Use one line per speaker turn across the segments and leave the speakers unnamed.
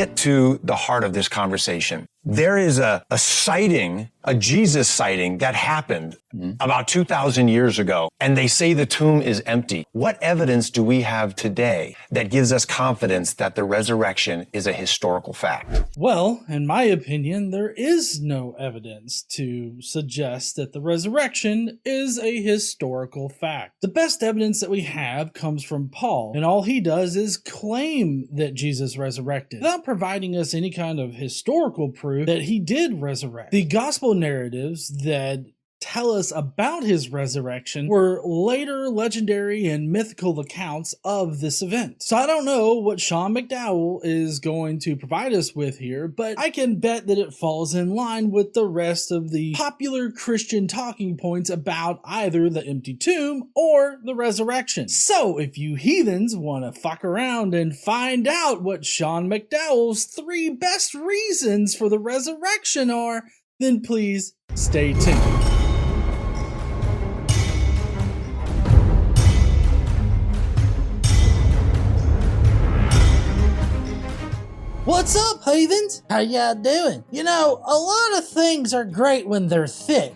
get to the heart of this conversation. There is a sighting, a Jesus sighting that happened about 2,000 years ago, and they say the tomb is empty. What evidence do we have today that gives us confidence that the resurrection is a historical fact?
Well, in my opinion, there is no evidence to suggest that the resurrection is a historical fact. The best evidence that we have comes from Paul, and all he does is claim that Jesus resurrected, without providing us any kind of historical proof that he did resurrect. The gospel narratives that tell us about his resurrection were later legendary and mythical accounts of this event. So I don't know what Sean McDowell is going to provide us with here, but I can bet that it falls in line with the rest of the popular Christian talking points about either the empty tomb or the resurrection. So if you heathens want to fuck around and find out what Sean McDowell's 3 best reasons for the resurrection are, then please stay tuned.
What's up, heathens? How y'all doing? You know, a lot of things are great when they're thick.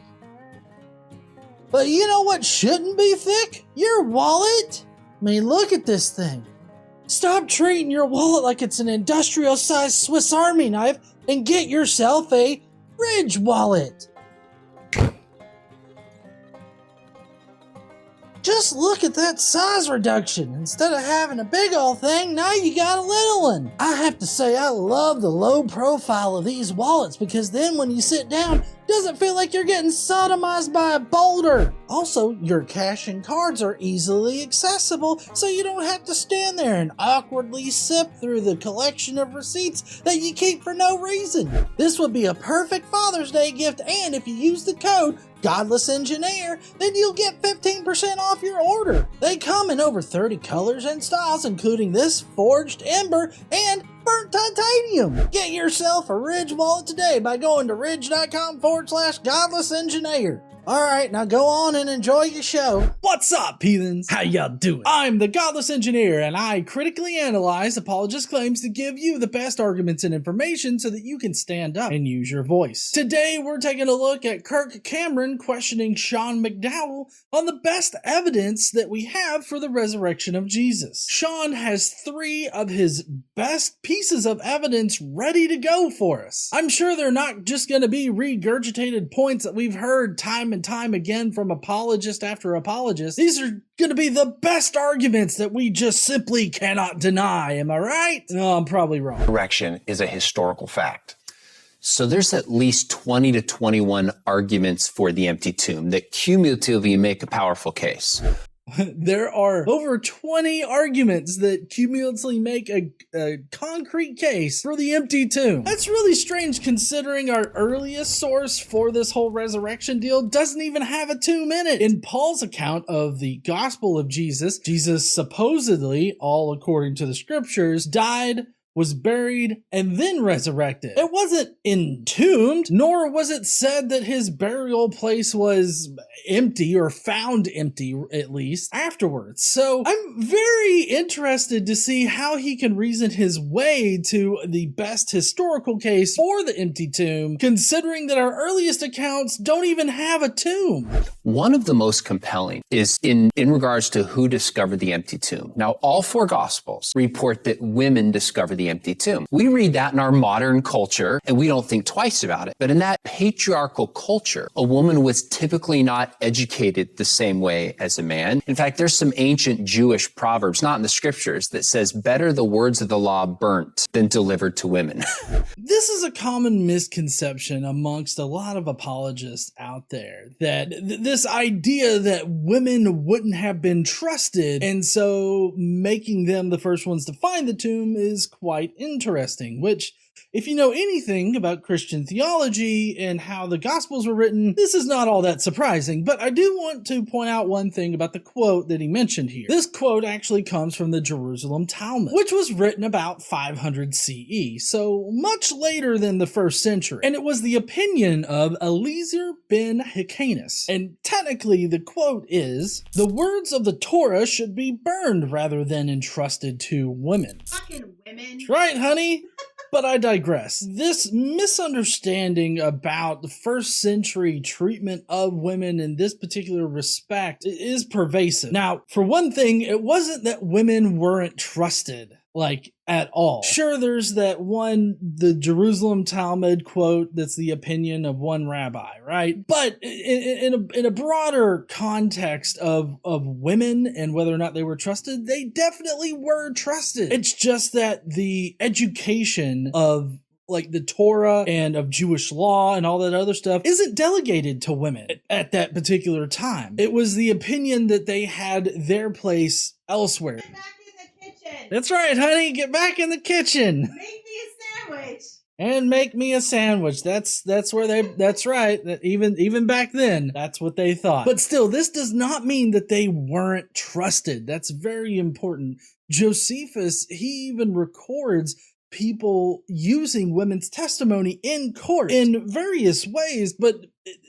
But you know what shouldn't be thick? Your wallet. I mean, look at this thing. Stop treating your wallet like it's an industrial-sized Swiss Army knife and get yourself a Ridge wallet. Just look at that size reduction. Instead of having a big old thing, now you got a little one. I have to say, I love the low profile of these wallets because then when you sit down, it doesn't feel like you're getting sodomized by a boulder. Also, your cash and cards are easily accessible, so you don't have to stand there and awkwardly sip through the collection of receipts that you keep for no reason. This would be a perfect Father's Day gift, and if you use the code Godless Engineer, then you'll get 15% off your order. They come in over 30 colors and styles, including this forged ember and burnt titanium. Get yourself a Ridge wallet today by going to ridge.com/Godless Engineer. Alright, now go on and enjoy your show.
What's up, heathens? How y'all doing? I'm the Godless Engineer, and I critically analyze apologist claims to give you the best arguments and information so that you can stand up and use your voice. Today, we're taking a look at Kirk Cameron questioning Sean McDowell on the best evidence that we have for the resurrection of Jesus. Sean has 3 of his best pieces of evidence ready to go for us. I'm sure they're not just going to be regurgitated points that we've heard time and time again from apologist after apologist. These are going to be the best arguments that we just simply cannot deny. Am I right? No, I'm probably wrong.
Resurrection is a historical fact.
So there's at least 20 to 21 arguments for the empty tomb that cumulatively make a powerful case.
There are over 20 arguments that cumulatively make a concrete case for the empty tomb. That's really strange considering our earliest source for this whole resurrection deal doesn't even have a tomb in it. In Paul's account of the gospel of Jesus, Jesus supposedly, all according to the scriptures, died, was buried, and then resurrected. It wasn't entombed, nor was it said that his burial place was empty or found empty, at least, afterwards. So I'm very interested to see how he can reason his way to the best historical case for the empty tomb, considering that our earliest accounts don't even have a tomb.
One of the most compelling is in regards to who discovered the empty tomb. Now, all 4 gospels report that women discovered the empty tomb. We read that in our modern culture and we don't think twice about it. But in that patriarchal culture, a woman was typically not educated the same way as a man. In fact, there's some ancient Jewish proverbs, not in the scriptures, that says better the words of the law burnt than delivered to women.
This is a common misconception amongst a lot of apologists out there, that this idea that women wouldn't have been trusted, and so making them the first ones to find the tomb is quite interesting, which, if you know anything about Christian theology and how the Gospels were written, this is not all that surprising. But I do want to point out one thing about the quote that he mentioned here. This quote actually comes from the Jerusalem Talmud, which was written about 500 CE, so much later than the 1st century. And it was the opinion of Eliezer ben Hyrcanus. And technically the quote is, "The words of the Torah should be burned rather than entrusted to women."
Fucking women.
Right, honey? But I digress. This misunderstanding about the first century treatment of women in this particular respect is pervasive. Now, for one thing, it wasn't that women weren't trusted, like, at all. Sure, there's that one, the Jerusalem Talmud quote that's the opinion of one rabbi, right? But in a broader context of women and whether or not they were trusted, they definitely were trusted. It's just that the education of like the Torah and of Jewish law and all that other stuff isn't delegated to women at that particular time. It was the opinion that they had their place elsewhere.
Get back in the kitchen.
That's right, honey. Get back in the kitchen.
Make me a sandwich.
And make me a sandwich. That's right. That even back then, that's what they thought. But still, this does not mean that they weren't trusted. That's very important. Josephus, he even records people using women's testimony in court in various ways, but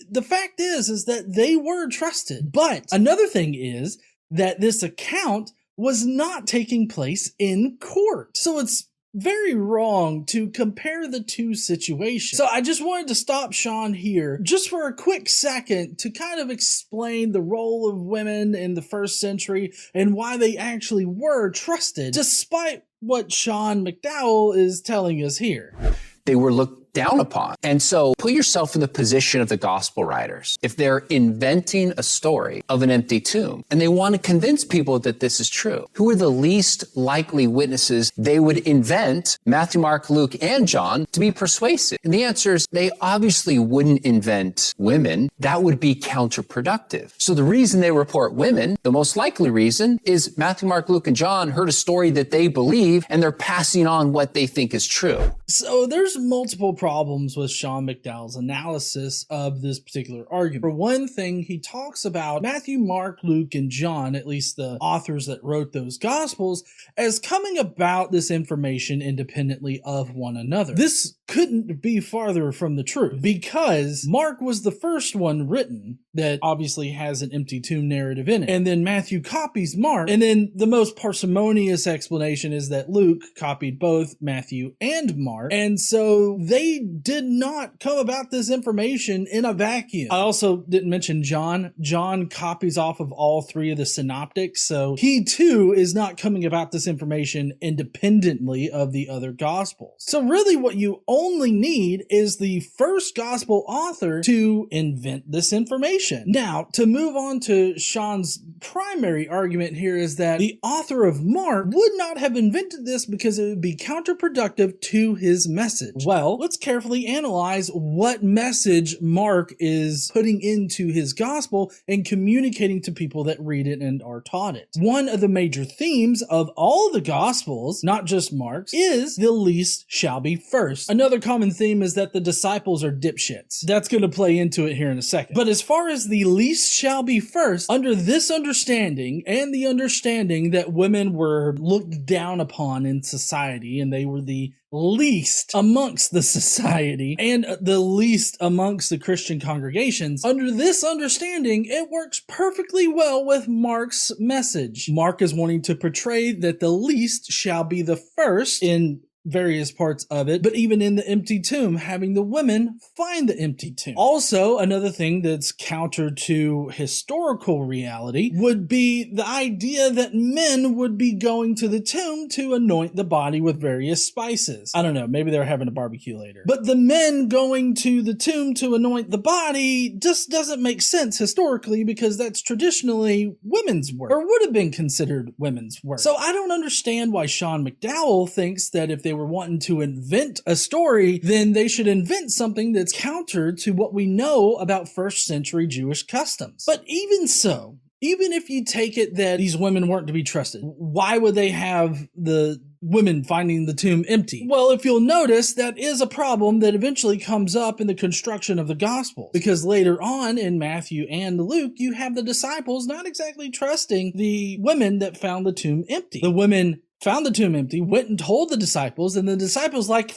the fact is that they were trusted. But another thing is that this account was not taking place in court. So it's very wrong to compare the two situations. So I just wanted to stop Sean here just for a quick second to kind of explain the role of women in the first century and why they actually were trusted, despite what Sean McDowell is telling us here.
They were looked down upon. And so put yourself in the position of the gospel writers. If they're inventing a story of an empty tomb and they want to convince people that this is true, who are the least likely witnesses they would invent, Matthew, Mark, Luke, and John, to be persuasive? And the answer is they obviously wouldn't invent women. That would be counterproductive. So the reason they report women, the most likely reason, is Matthew, Mark, Luke, and John heard a story that they believe and they're passing on what they think is true.
So there's multiple problems with Sean McDowell's analysis of this particular argument. For one thing, he talks about Matthew, Mark, Luke, and John, at least the authors that wrote those gospels, as coming about this information independently of one another. This couldn't be farther from the truth, because Mark was the first one written that obviously has an empty tomb narrative in it. And then Matthew copies Mark. And then the most parsimonious explanation is that Luke copied both Matthew and Mark. And so they did not come about this information in a vacuum. I also didn't mention John. John copies off of all three of the synoptics. So he too is not coming about this information independently of the other gospels. So really what you only need is the first gospel author to invent this information. Now, to move on to Sean's primary argument here is that the author of Mark would not have invented this because it would be counterproductive to his message. Well, let's carefully analyze what message Mark is putting into his gospel and communicating to people that read it and are taught it. One of the major themes of all the gospels, not just Mark's, is the least shall be first. Another common theme is that the disciples are dipshits. That's going to play into it here in a second. But as far as the least shall be first, under this understanding and the understanding that women were looked down upon in society and they were the least amongst the society and the least amongst the Christian congregations, under this understanding, it works perfectly well with Mark's message. Mark is wanting to portray that the least shall be the first in various parts of it, but even in the empty tomb, having the women find the empty tomb. Also, another thing that's counter to historical reality would be the idea that men would be going to the tomb to anoint the body with various spices. I don't know, maybe they're having a barbecue later. But the men going to the tomb to anoint the body just doesn't make sense historically, because that's traditionally women's work, or would have been considered women's work. So I don't understand why Sean McDowell thinks that if they were wanting to invent a story, then they should invent something that's counter to what we know about first century Jewish customs. But even so, even if you take it that these women weren't to be trusted, why would they have the women finding the tomb empty? Well, if you'll notice, that is a problem that eventually comes up in the construction of the Gospels, because later on in Matthew and Luke, you have the disciples not exactly trusting the women that found the tomb empty. The women found the tomb empty, went and told the disciples, and the disciples like,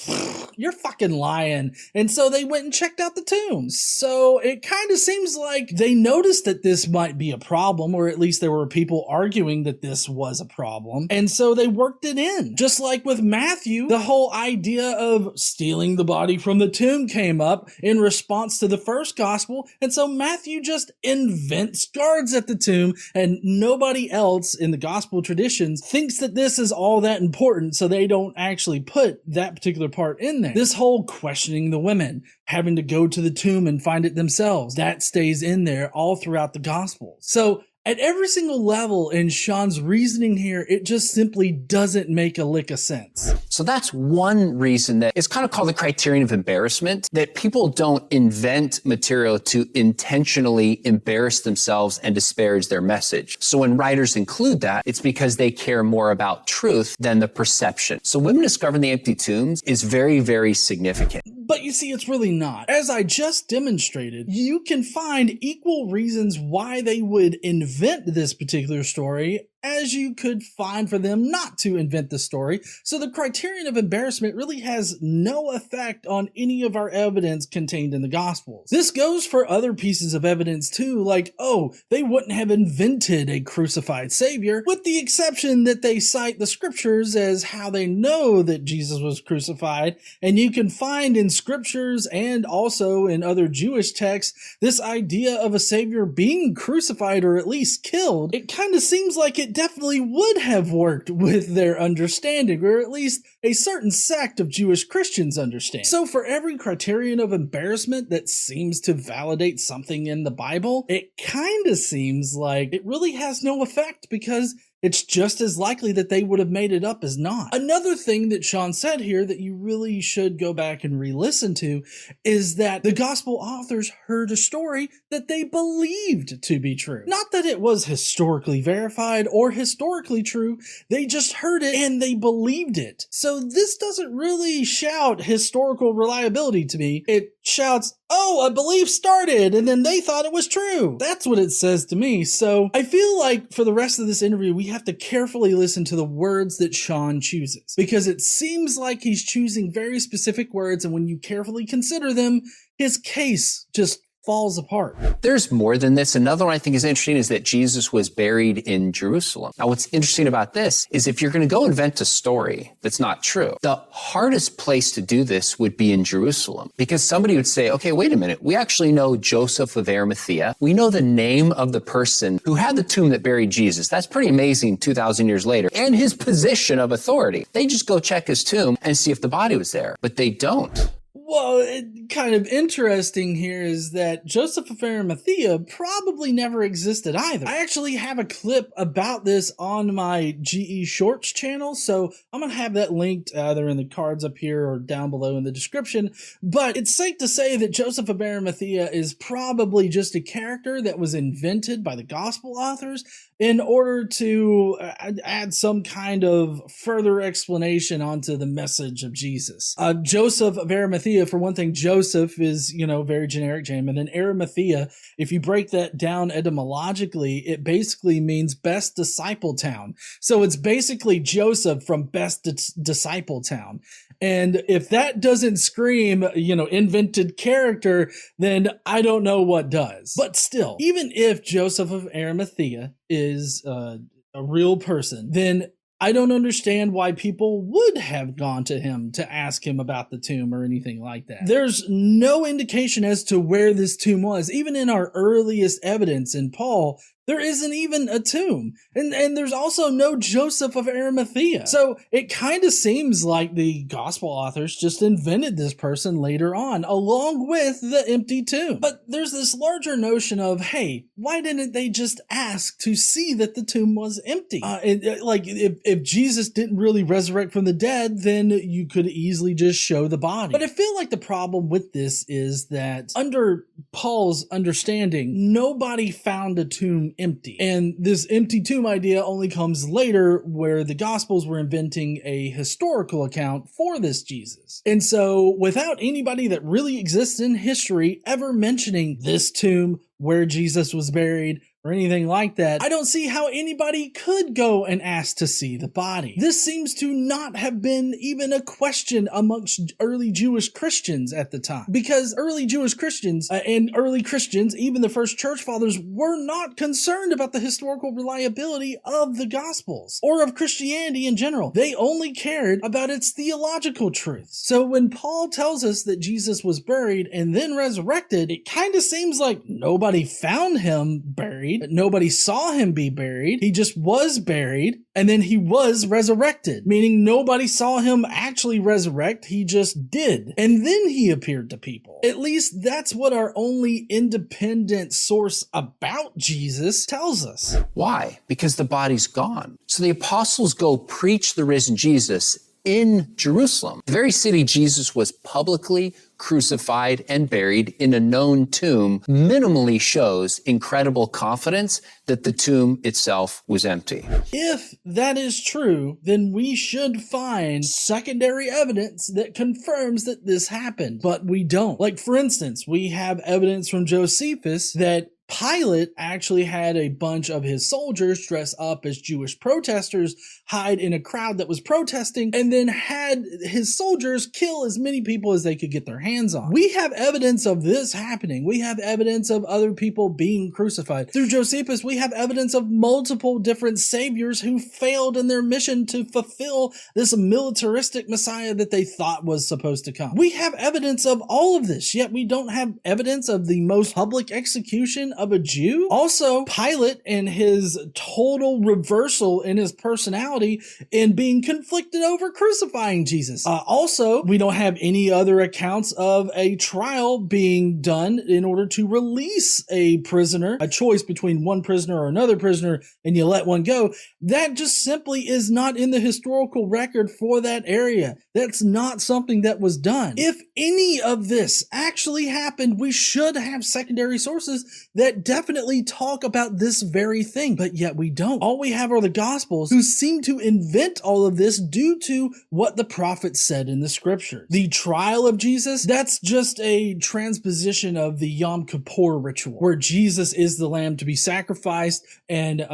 you're fucking lying. And so they went and checked out the tomb. So it kind of seems like they noticed that this might be a problem, or at least there were people arguing that this was a problem. And so they worked it in. Just like with Matthew, the whole idea of stealing the body from the tomb came up in response to the first gospel. And so Matthew just invents guards at the tomb, and nobody else in the gospel traditions thinks that this is all that important, so they don't actually put that particular part in there. This whole questioning the women, having to go to the tomb and find it themselves, that stays in there all throughout the gospels. So at every single level in Sean's reasoning here, it just simply doesn't make a lick of sense.
So that's one reason that it's kind of called the criterion of embarrassment, that people don't invent material to intentionally embarrass themselves and disparage their message. So when writers include that, it's because they care more about truth than the perception. So women discovering the empty tombs is very, very significant.
But you see, it's really not. As I just demonstrated, you can find equal reasons why they would invent this particular story as you could find for them not to invent the story. So the criterion of embarrassment really has no effect on any of our evidence contained in the Gospels. This goes for other pieces of evidence too, like, oh, they wouldn't have invented a crucified savior, with the exception that they cite the scriptures as how they know that Jesus was crucified. And you can find in scriptures and also in other Jewish texts this idea of a savior being crucified or at least killed. It kind of seems like it definitely would have worked with their understanding, or at least a certain sect of Jewish Christians understand. So for every criterion of embarrassment that seems to validate something in the Bible, it kind of seems like it really has no effect, because it's just as likely that they would have made it up as not. Another thing that Sean said here that you really should go back and re-listen to is that the gospel authors heard a story that they believed to be true. Not that it was historically verified or historically true, they just heard it and they believed it. So this doesn't really shout historical reliability to me. It shouts, oh, a belief started and then they thought it was true. That's what it says to me. So I feel like for the rest of this interview, we have to carefully listen to the words that Sean chooses, because it seems like he's choosing very specific words, and when you carefully consider them, his case just falls apart.
There's more than this. Another one I think is interesting is that Jesus was buried in Jerusalem. Now, what's interesting about this is if you're going to go invent a story that's not true, the hardest place to do this would be in Jerusalem, because somebody would say, okay, wait a minute. We actually know Joseph of Arimathea. We know the name of the person who had the tomb that buried Jesus. That's pretty amazing 2,000 years later. And his position of authority. They just go check his tomb and see if the body was there, but they don't.
Well, kind of interesting here is that Joseph of Arimathea probably never existed either. I actually have a clip about this on my GE Shorts channel, so I'm going to have that linked either in the cards up here or down below in the description. But it's safe to say that Joseph of Arimathea is probably just a character that was invented by the gospel authors in order to add some kind of further explanation onto the message of Jesus. Joseph of Arimathea, for one thing, Joseph is, very generic name. And then Arimathea, if you break that down etymologically, it basically means best disciple town. So it's basically Joseph from best disciple town. And if that doesn't scream, invented character, then I don't know what does. But still, even if Joseph of Arimathea is a real person, then I don't understand why people would have gone to him to ask him about the tomb or anything like that. There's no indication as to where this tomb was. Even in our earliest evidence in Paul, there isn't even a tomb. And there's also no Joseph of Arimathea. So it kind of seems like the gospel authors just invented this person later on, along with the empty tomb. But there's this larger notion of, hey, why didn't they just ask to see that the tomb was empty? If Jesus didn't really resurrect from the dead, then you could easily just show the body. But I feel like the problem with this is that under Paul's understanding, nobody found a tomb empty. And this empty tomb idea only comes later, where the Gospels were inventing a historical account for this Jesus. And so without anybody that really exists in history ever mentioning this tomb, where Jesus was buried, or anything like that, I don't see how anybody could go and ask to see the body. This seems to not have been even a question amongst early Jewish Christians at the time, because early Jewish Christians and early Christians, even the first church fathers, were not concerned about the historical reliability of the Gospels or of Christianity in general. They only cared about its theological truths. So when Paul tells us that Jesus was buried and then resurrected, it kind of seems like nobody found him buried, nobody saw him be buried. He just was buried and then he was resurrected, meaning nobody saw him actually resurrect. He just did. And then he appeared to people. At least that's what our only independent source about Jesus tells us.
Why? Because the body's gone. So the apostles go preach the risen Jesus in Jerusalem, the very city Jesus was publicly crucified and buried in a known tomb, minimally shows incredible confidence that the tomb itself was empty.
If that is true, then we should find secondary evidence that confirms that this happened, but we don't. Like, for instance, we have evidence from Josephus that Pilate actually had a bunch of his soldiers dress up as Jewish protesters, hide in a crowd that was protesting, and then had his soldiers kill as many people as they could get their hands on. We have evidence of this happening. We have evidence of other people being crucified. Through Josephus, we have evidence of multiple different saviors who failed in their mission to fulfill this militaristic Messiah that they thought was supposed to come. We have evidence of all of this, yet we don't have evidence of the most public execution of a Jew. Also, Pilate and his total reversal in his personality in being conflicted over crucifying Jesus. Also, we don't have any other accounts of a trial being done in order to release a prisoner, a choice between one prisoner or another prisoner, and you let one go. That just simply is not in the historical record for that area. That's not something that was done. If any of this actually happened, we should have secondary sources that definitely talk about this very thing, but yet we don't. All we have are the Gospels, who seem to invent all of this due to what the prophets said in the scriptures. The trial of Jesus, that's just a transposition of the Yom Kippur ritual, where Jesus is the lamb to be sacrificed, and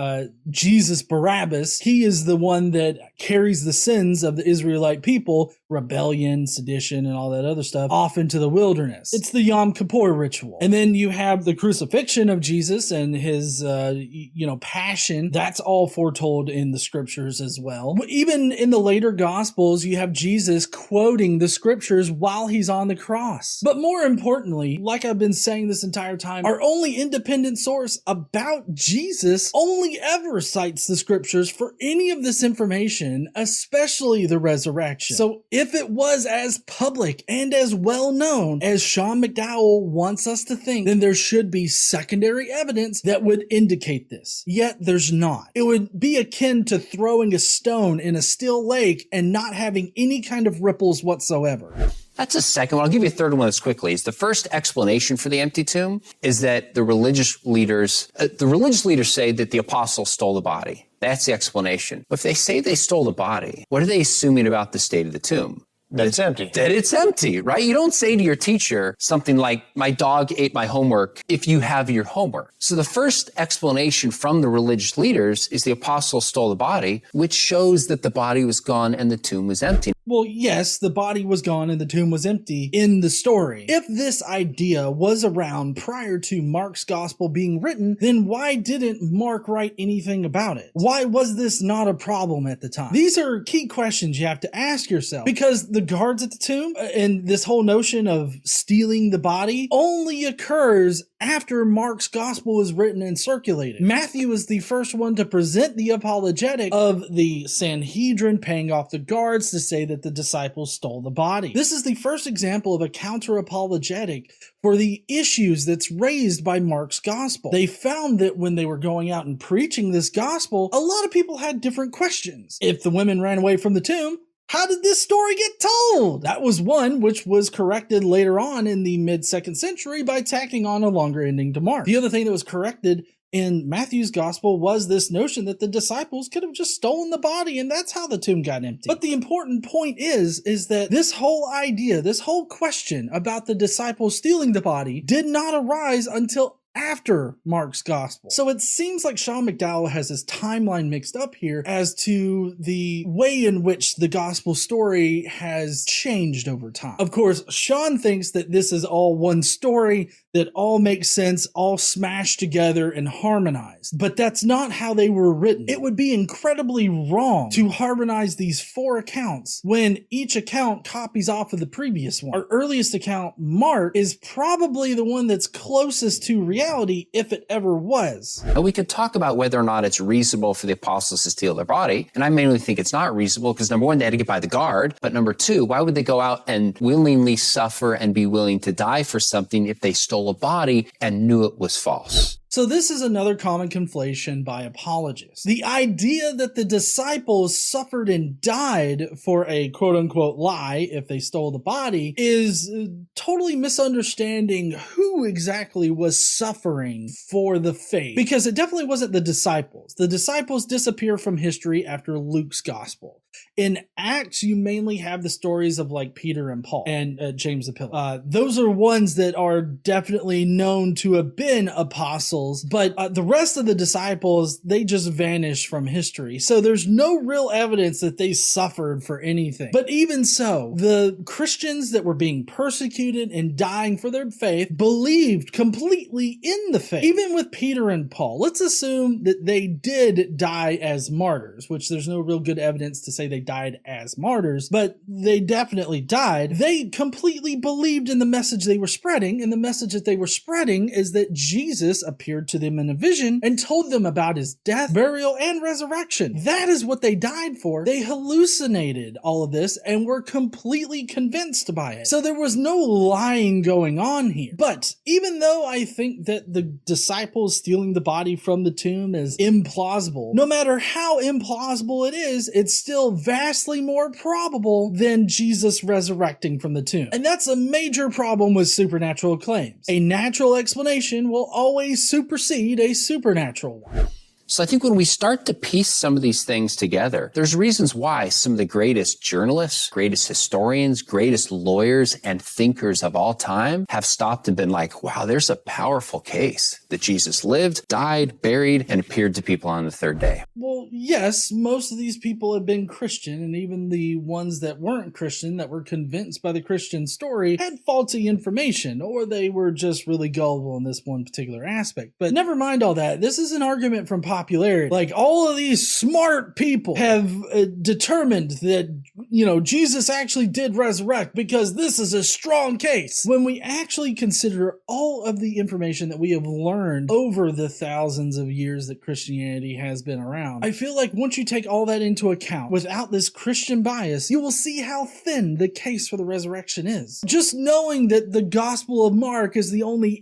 Jesus Barabbas, he is the one that carries the sins of the Israelite people, rebellion, sedition, and all that other stuff, off into the wilderness. It's the Yom Kippur ritual. And then you have the crucifixion of Jesus and his, passion. That's all foretold in the scriptures as well. Even in the later Gospels, you have Jesus quoting the scriptures while he's on the cross. But more importantly, like I've been saying this entire time, our only independent source about Jesus only ever cites the scriptures for any of this information, especially the resurrection. So if it was as public and as well known as Sean McDowell wants us to think, then there should be secondary evidence that would indicate this. Yet there's not. It would be akin to throwing a stone in a still lake and not having any kind of ripples whatsoever.
That's a second one. I'll give you a third one as quickly. Is the first explanation for the empty tomb is that the religious leaders say that the apostles stole the body. That's the explanation. But if they say they stole the body, what are they assuming about the state of the tomb?
That it's empty.
That it's empty, right? You don't say to your teacher something like, my dog ate my homework, if you have your homework. So the first explanation from the religious leaders is the apostles stole the body, which shows that the body was gone and the tomb was empty.
Well, yes, the body was gone and the tomb was empty in the story. If this idea was around prior to Mark's gospel being written, then why didn't Mark write anything about it? Why was this not a problem at the time? These are key questions you have to ask yourself, because the guards at the tomb and this whole notion of stealing the body only occurs after Mark's gospel is written and circulated. Matthew is the first one to present the apologetic of the Sanhedrin paying off the guards to say that the disciples stole the body. This is the first example of a counter-apologetic for the issues that's raised by Mark's gospel. They found that when they were going out and preaching this gospel, a lot of people had different questions. If the women ran away from the tomb, how did this story get told? That was one which was corrected later on in the mid-2nd century by tacking on a longer ending to Mark. The other thing that was corrected in Matthew's gospel was this notion that the disciples could have just stolen the body, and that's how the tomb got empty. But the important point is that this whole idea, this whole question about the disciples stealing the body did not arise until after Mark's gospel. So it seems like Sean McDowell has his timeline mixed up here as to the way in which the gospel story has changed over time. Of course, Sean thinks that this is all one story that all makes sense, all smashed together and harmonized. But that's not how they were written. It would be incredibly wrong to harmonize these four accounts when each account copies off of the previous one. Our earliest account, Mark, is probably the one that's closest to reality, if it ever was.
Now, we could talk about whether or not it's reasonable for the apostles to steal their body. And I mainly think it's not reasonable because, number one, they had to get by the guard. But number two, why would they go out and willingly suffer and be willing to die for something if they stole a body and knew it was false?
So this is another common conflation by apologists. The idea that the disciples suffered and died for a quote-unquote lie if they stole the body is totally misunderstanding who exactly was suffering for the faith. Because it definitely wasn't the disciples. The disciples disappear from history after Luke's gospel. In Acts, you mainly have the stories of like Peter and Paul and James the Pillar. Those are ones that are definitely known to have been apostles, but the rest of the disciples, they just vanish from history. So there's no real evidence that they suffered for anything. But even so, the Christians that were being persecuted and dying for their faith believed completely in the faith. Even with Peter and Paul, let's assume that they did die as martyrs, which there's no real good evidence to say they died as martyrs, but they definitely died. They completely believed in the message they were spreading, and the message that they were spreading is that Jesus appeared to them in a vision and told them about his death, burial, and resurrection. That is what they died for. They hallucinated all of this and were completely convinced by it. So there was no lying going on here. But even though I think that the disciples stealing the body from the tomb is implausible, no matter how implausible it is, it's still vastly more probable than Jesus resurrecting from the tomb. And that's a major problem with supernatural claims. A natural explanation will always supersede a supernatural one.
So I think when we start to piece some of these things together, there's reasons why some of the greatest journalists, greatest historians, greatest lawyers and thinkers of all time have stopped and been like, wow, there's a powerful case that Jesus lived, died, buried, and appeared to people on the third day.
Well, yes, most of these people have been Christian, and even the ones that weren't Christian, that were convinced by the Christian story, had faulty information, or they were just really gullible in this one particular aspect. But never mind all that. This is an argument from popularity. Like, all of these smart people have determined that, Jesus actually did resurrect because this is a strong case. When we actually consider all of the information that we have learned over the thousands of years that Christianity has been around, I feel like once you take all that into account without this Christian bias, you will see how thin the case for the resurrection is. Just knowing that the Gospel of Mark is the only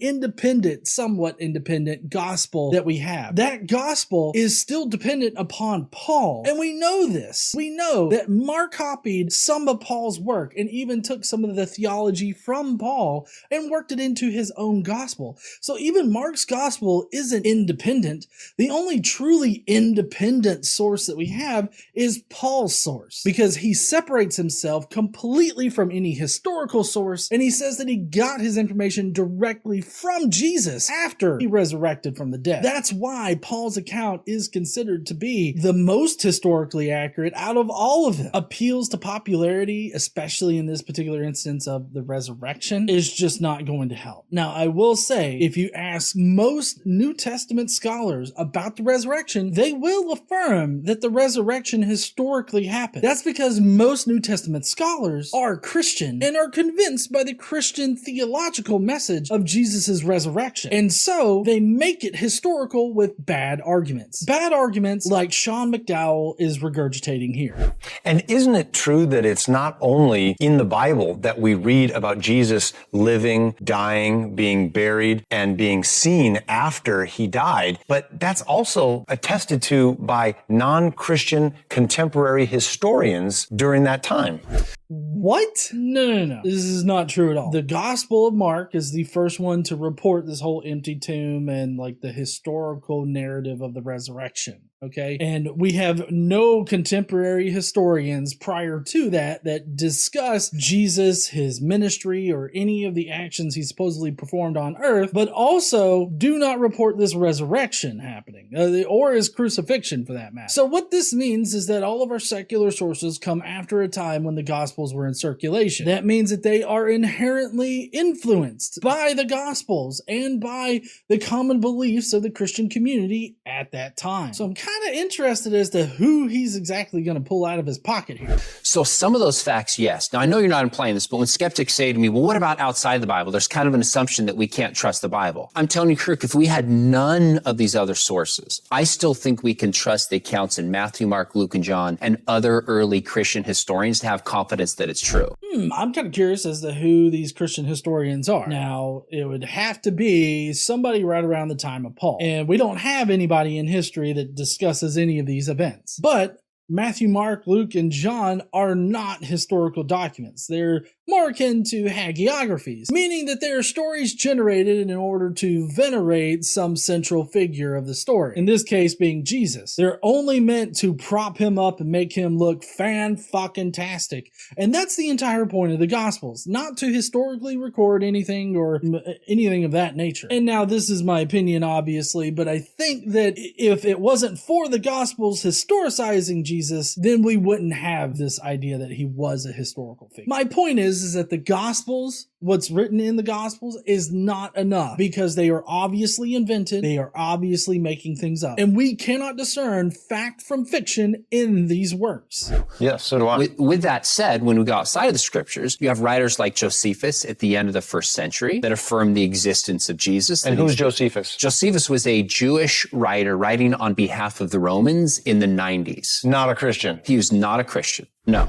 somewhat independent gospel that we have. That gospel is still dependent upon Paul. And we know this. We know that Mark copied some of Paul's work and even took some of the theology from Paul and worked it into his own gospel. So even Mark's gospel isn't independent. The only truly independent source that we have is Paul's source, because he separates himself completely from any historical source, and he says that he got his information directly from Jesus after he resurrected from the dead. That's why Paul's account is considered to be the most historically accurate out of all of them. Appeals to popularity, especially in this particular instance of the resurrection, is just not going to help. Now, I will say, if you ask most New Testament scholars about the resurrection, they will affirm that the resurrection historically happened. That's because most New Testament scholars are Christian and are convinced by the Christian theological message of Jesus' resurrection. And so they make it historical with bad arguments. Bad arguments like Sean McDowell is regurgitating here.
And isn't it true that it's not only in the Bible that we read about Jesus living, dying, being buried, and being seen after he died, but that's also attested to by non-Christian contemporary historians during that time?
What? No. This is not true at all. The Gospel of Mark is the first one to report this whole empty tomb and like the historical narrative of the resurrection. Okay. And we have no contemporary historians prior to that discuss Jesus, his ministry, or any of the actions he supposedly performed on earth, but also do not report this resurrection happening, or his crucifixion for that matter. So what this means is that all of our secular sources come after a time when the Gospels were in circulation. That means that they are inherently influenced by the Gospels and by the common beliefs of the Christian community at that time. So I'm kind of interested as to who he's exactly going to pull out of his pocket here.
So some of those facts, yes. Now, I know you're not implying this, but when skeptics say to me, well, what about outside the Bible? There's kind of an assumption that we can't trust the Bible. I'm telling you, Kirk, if we had none of these other sources, I still think we can trust the accounts in Matthew, Mark, Luke, and John and other early Christian historians to have confidence that it's true.
I'm kind of curious as to who these Christian historians are. Now, it would have to be somebody right around the time of Paul. And we don't have anybody in history that discusses any of these events. But Matthew, Mark, Luke, and John are not historical documents. They're more akin to hagiographies, meaning that they are stories generated in order to venerate some central figure of the story, in this case being Jesus. They're only meant to prop him up and make him look fan-fucking-tastic. And that's the entire point of the Gospels, not to historically record anything or anything of that nature. And now this is my opinion, obviously, but I think that if it wasn't for the Gospels historicizing Jesus, then we wouldn't have this idea that he was a historical figure. My point is that the Gospels, what's written in the Gospels, is not enough because they are obviously invented. They are obviously making things up. And we cannot discern fact from fiction in these works.
Yes, so do I.
With that said, when we go outside of the scriptures, you have writers like Josephus at the end of the first century that affirm the existence of Jesus.
And who's Josephus?
Josephus was a Jewish writer writing on behalf of the Romans in the 90s.
Not a Christian.
He was not a Christian. No.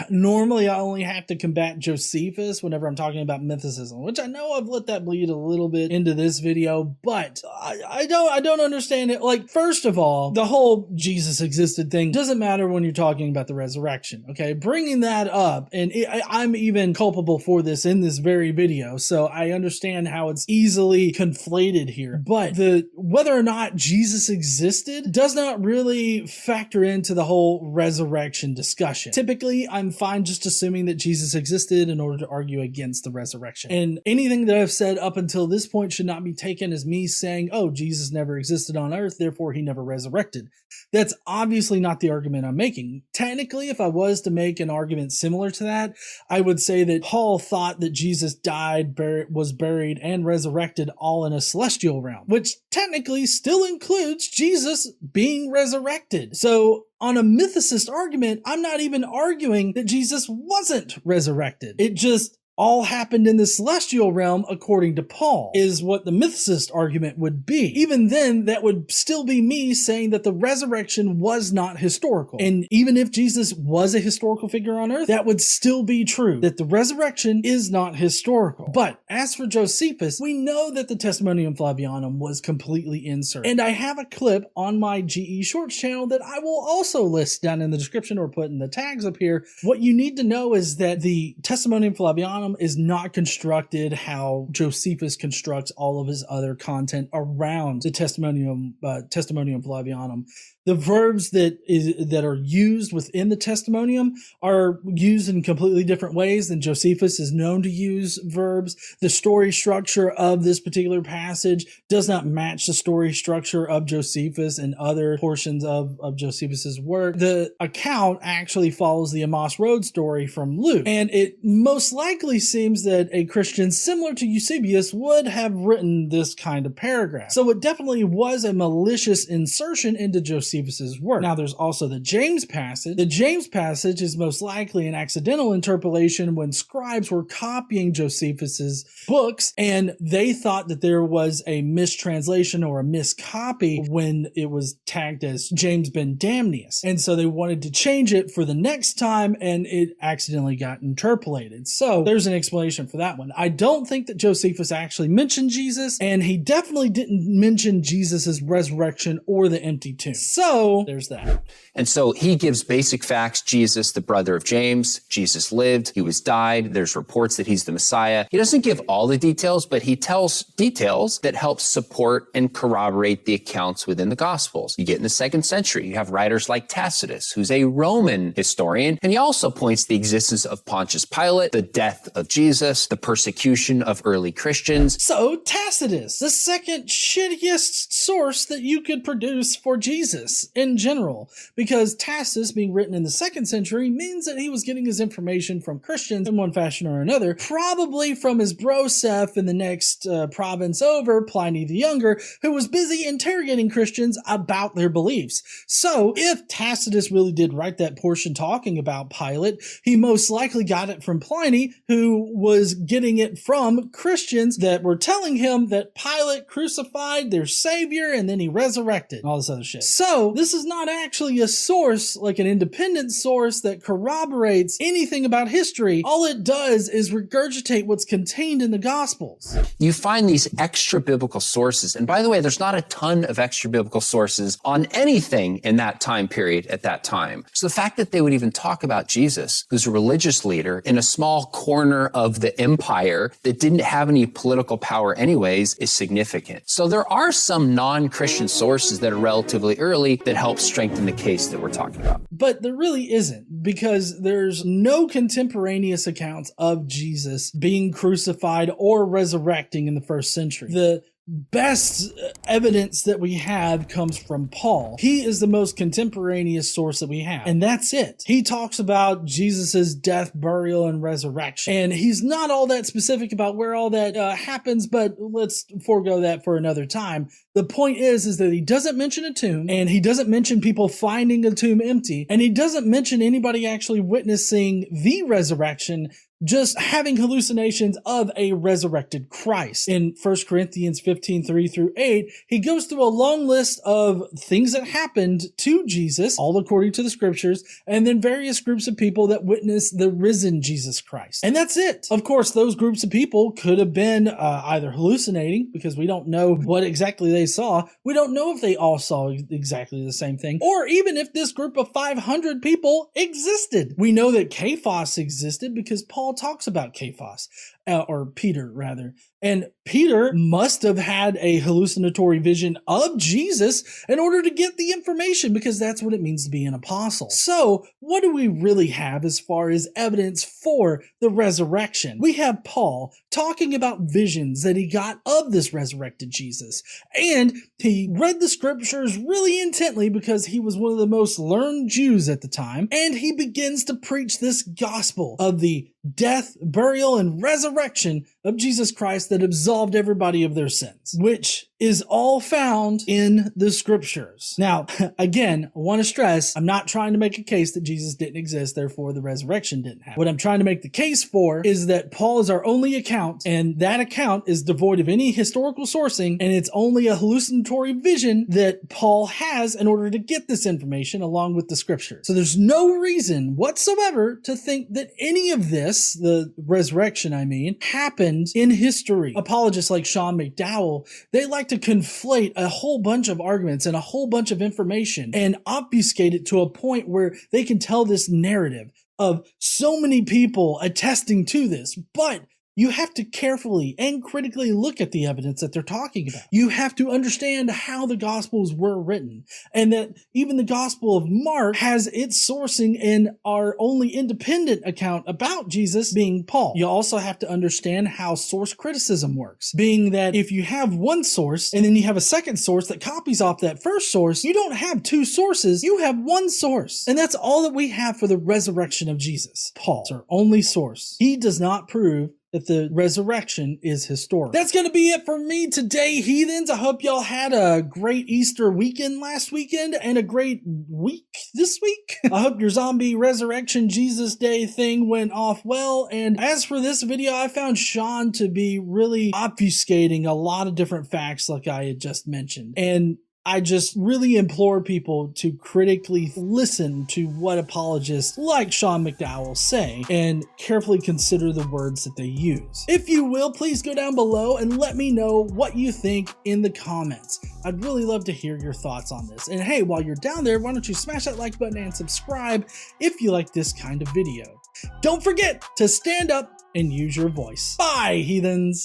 Normally I only have to combat Josephus whenever I'm talking about mythicism, which I know I've let that bleed a little bit into this video, but I don't understand it. Like, first of all, the whole Jesus existed thing doesn't matter when you're talking about the resurrection, okay? Bringing that up, and I'm even culpable for this in this very video, so I understand how it's easily conflated here, but whether or not Jesus existed does not really factor into the whole resurrection discussion. Typically, I'm fine just assuming that Jesus existed in order to argue against the resurrection. And anything that I've said up until this point should not be taken as me saying, oh, Jesus never existed on earth, therefore he never resurrected. That's obviously not the argument I'm making. Technically, if I was to make an argument similar to that, I would say that Paul thought that Jesus died, was buried, and resurrected all in a celestial realm, which technically still includes Jesus being resurrected. So on a mythicist argument, I'm not even arguing that Jesus wasn't resurrected. It just all happened in the celestial realm according to Paul, is what the mythicist argument would be. Even then, that would still be me saying that the resurrection was not historical. And even if Jesus was a historical figure on earth, that would still be true, that the resurrection is not historical. But as for Josephus, we know that the Testimonium Flavianum was completely inserted. And I have a clip on my GE Shorts channel that I will also list down in the description or put in the tags up here. What you need to know is that the Testimonium Flavianum is not constructed how Josephus constructs all of his other content around the Testimonium Flavianum. The verbs that are used within the Testimonium are used in completely different ways than Josephus is known to use verbs. The story structure of this particular passage does not match the story structure of Josephus and other portions of Josephus's work. The account actually follows the Emmaus Road story from Luke, and it most likely seems that a Christian similar to Eusebius would have written this kind of paragraph. So it definitely was a malicious insertion into Josephus's work. Now, there's also the James passage. The James passage is most likely an accidental interpolation when scribes were copying Josephus's books, and they thought that there was a mistranslation or a miscopy when it was tagged as James ben Damnius. And so they wanted to change it for the next time, and it accidentally got interpolated. So there's there's an explanation for that one. I don't think that Josephus actually mentioned Jesus, and he definitely didn't mention Jesus's resurrection or the empty tomb. So there's that.
And so he gives basic facts. Jesus, the brother of James. Jesus lived. He was died. There's reports that he's the Messiah. He doesn't give all the details, but he tells details that help support and corroborate the accounts within the Gospels. You get in the 2nd century, you have writers like Tacitus, who's a Roman historian, and he also points to the existence of Pontius Pilate, the death of Jesus, the persecution of early Christians.
So Tacitus, the second shittiest source that you could produce for Jesus in general, because Tacitus being written in the 2nd century means that he was getting his information from Christians in one fashion or another, probably from his bro Seth in the next province over, Pliny the Younger, who was busy interrogating Christians about their beliefs. So if Tacitus really did write that portion talking about Pilate, he most likely got it from Pliny, who was getting it from Christians that were telling him that Pilate crucified their savior and then he resurrected and all this other shit. So this is not actually a source, like an independent source that corroborates anything about history. All it does is regurgitate what's contained in the Gospels.
You find these extra biblical sources. And by the way, there's not a ton of extra biblical sources on anything in that time period at that time. So the fact that they would even talk about Jesus, who's a religious leader in a small corner of the empire that didn't have any political power anyways, is significant. So there are some non-Christian sources that are relatively early that help strengthen the case that we're talking about.
But there really isn't, because there's no contemporaneous accounts of Jesus being crucified or resurrecting in the 1st century. The best evidence that we have comes from Paul. He is the most contemporaneous source that we have, and that's it. He talks about Jesus's death, burial, and resurrection, and he's not all that specific about where all that happens, but let's forego that for another time. The point is that he doesn't mention a tomb, and he doesn't mention people finding a tomb empty, and he doesn't mention anybody actually witnessing the resurrection, just having hallucinations of a resurrected Christ. In 1 Corinthians 15:3-8, he goes through a long list of things that happened to Jesus, all according to the scriptures, and then various groups of people that witnessed the risen Jesus Christ. And that's it. Of course, those groups of people could have been either hallucinating, because we don't know what exactly they saw. We don't know if they all saw exactly the same thing, or even if this group of 500 people existed. We know that Cephas existed because Paul talks about Cephas, or Peter rather. And Peter must have had a hallucinatory vision of Jesus in order to get the information, because that's what it means to be an apostle. So what do we really have as far as evidence for the resurrection? We have Paul talking about visions that he got of this resurrected Jesus. And he read the scriptures really intently because he was one of the most learned Jews at the time. And he begins to preach this gospel of the death, burial, and resurrection of Jesus Christ that absolved everybody of their sins, which is all found in the scriptures. Now, again, I want to stress, I'm not trying to make a case that Jesus didn't exist, therefore the resurrection didn't happen. What I'm trying to make the case for is that Paul is our only account, and that account is devoid of any historical sourcing, and it's only a hallucinatory vision that Paul has in order to get this information along with the scriptures. So there's no reason whatsoever to think that any of this, the resurrection I mean, happened in history. Apologists like Sean McDowell, they like to conflate a whole bunch of arguments and a whole bunch of information and obfuscate it to a point where they can tell this narrative of so many people attesting to this. But you have to carefully and critically look at the evidence that they're talking about. You have to understand how the Gospels were written, and that even the Gospel of Mark has its sourcing in our only independent account about Jesus being Paul. You also have to understand how source criticism works, being that if you have one source and then you have a second source that copies off that first source, you don't have two sources, you have one source. And that's all that we have for the resurrection of Jesus. Paul is our only source. He does not prove that the resurrection is historic. That's going to be it for me today, heathens. I hope y'all had a great Easter weekend last weekend and a great week this week. I hope your zombie resurrection Jesus Day thing went off well. And as for this video, I found Sean to be really obfuscating a lot of different facts like I had just mentioned. And I just really implore people to critically listen to what apologists like Sean McDowell say and carefully consider the words that they use. If you will, please go down below and let me know what you think in the comments. I'd really love to hear your thoughts on this. And hey, while you're down there, why don't you smash that like button and subscribe if you like this kind of video. Don't forget to stand up and use your voice. Bye, heathens!